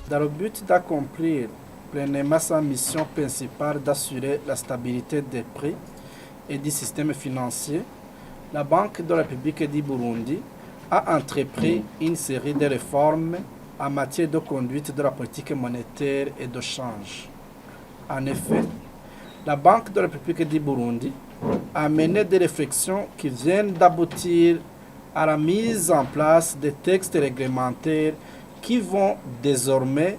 Dans le but d'accomplir pleinement sa mission principale d'assurer la stabilité des prix et du système financier, la Banque de la République du Burundi a entrepris une série de réformes en matière de conduite de la politique monétaire et de change. En effet, la Banque de la République du Burundi a mené des réflexions qui viennent d'aboutir à la mise en place des textes réglementaires qui vont désormais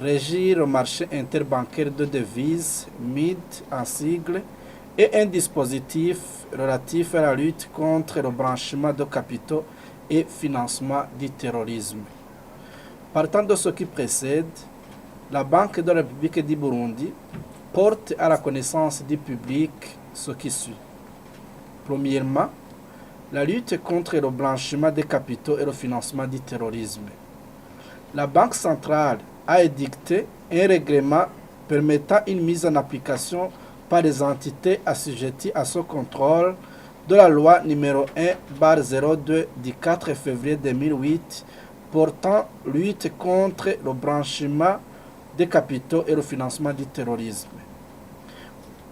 régir le marché interbancaire de devises, MID en sigle, et un dispositif relatif à la lutte contre le blanchiment de capitaux et financement du terrorisme. Partant de ce qui précède, la Banque de la République du Burundi porte à la connaissance du public ce qui suit. Premièrement, la lutte contre le blanchiment des capitaux et le financement du terrorisme. La Banque centrale a édicté un règlement permettant une mise en application par les entités assujetties à ce contrôle de la loi numéro 1/02 du 4 février 2008 portant lutte contre le blanchiment des capitaux et le financement du terrorisme.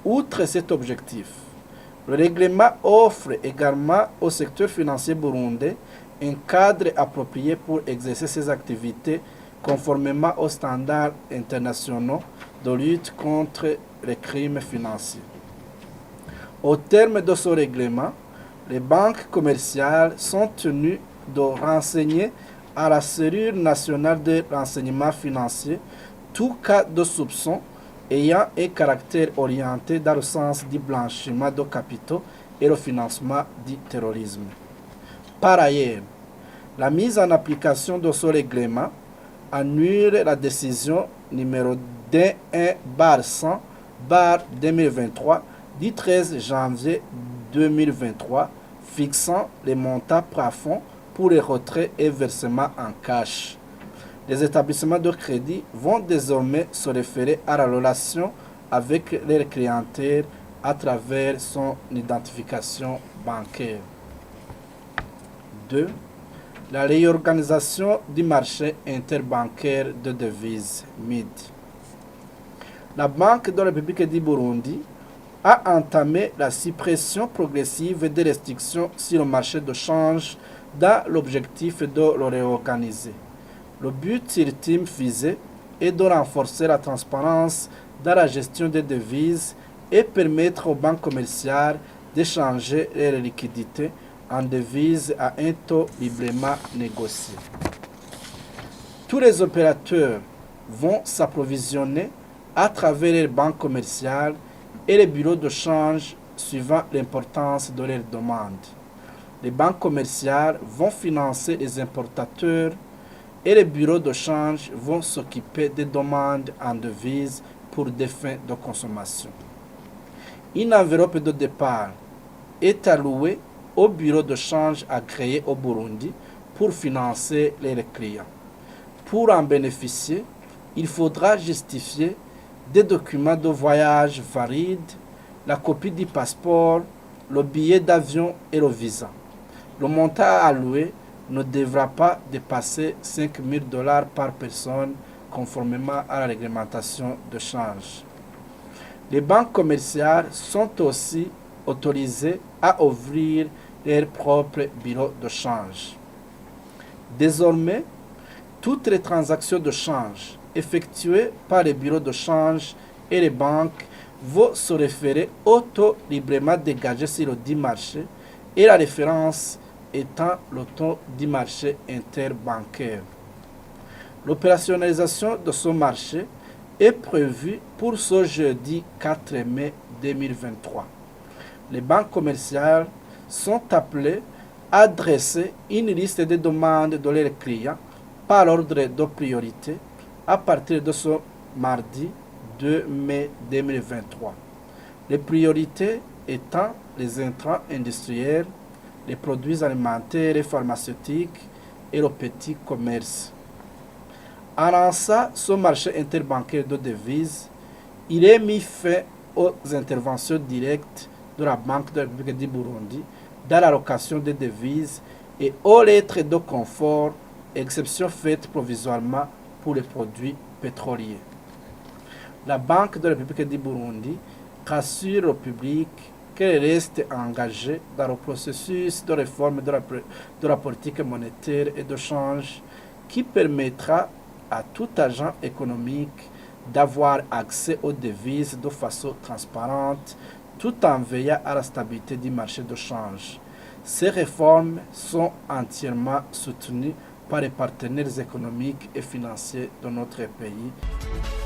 Outre cet objectif, le règlement offre également au secteur financier burundais un cadre approprié pour exercer ses activités conformément aux standards internationaux de lutte contre les crimes financiers. Au terme de ce règlement, les banques commerciales sont tenues de renseigner à la cellule nationale de renseignement financier tout cas de soupçon ayant un caractère orienté dans le sens du blanchiment de capitaux et le financement du terrorisme. Par ailleurs, la mise en application de ce règlement annule la décision numéro 1/100/2023 du 13 janvier 2023 fixant les montants plafonds pour les retraits et versements en cash. Les établissements de crédit vont désormais se référer à la relation avec leur clientèle à travers son identification bancaire. 2. La réorganisation du marché interbancaire de devises, MID. La Banque de la République du Burundi a entamé la suppression progressive des restrictions sur le marché de change dans l'objectif de le réorganiser. Le but ultime visé est de renforcer la transparence dans la gestion des devises et permettre aux banques commerciales d'échanger leurs liquidités en devises à un taux librement négocié. Tous les opérateurs vont s'approvisionner à travers les banques commerciales et les bureaux de change suivant l'importance de leurs demandes. Les banques commerciales vont financer les importateurs et les bureaux de change vont s'occuper des demandes en devises pour des fins de consommation. Une enveloppe de départ est allouée au bureau de change agréé au Burundi pour financer les clients. Pour en bénéficier, il faudra justifier des documents de voyage valides, la copie du passeport, le billet d'avion et le visa. Le montant alloué ne devra pas dépasser $5 000 par personne conformément à la réglementation de change. Les banques commerciales sont aussi autorisées à ouvrir leur propre bureau de change. Désormais, toutes les transactions de change effectuées par les bureaux de change et les banques vont se référer au taux librement dégagé sur le dit marché et la référence étant le taux du marché interbancaire. L'opérationnalisation de ce marché est prévue pour ce jeudi 4 mai 2023. Les banques commerciales sont appelées à dresser une liste de demandes de leurs clients par ordre de priorité à partir de ce mardi 2 mai 2023. Les priorités étant les intrants industriels, les produits alimentaires et pharmaceutiques et le petit commerce. En lançant ce marché interbancaire de devises, il est mis fin aux interventions directes de la Banque de la République du Burundi dans la location des devises et aux lettres de confort, exception faite provisoirement pour les produits pétroliers. La Banque de la République du Burundi rassure au public qu'elle reste engagée dans le processus de réforme de la politique monétaire et de change qui permettra à tout agent économique d'avoir accès aux devises de façon transparente tout en veillant à la stabilité du marché de change. Ces réformes sont entièrement soutenues par les partenaires économiques et financiers de notre pays.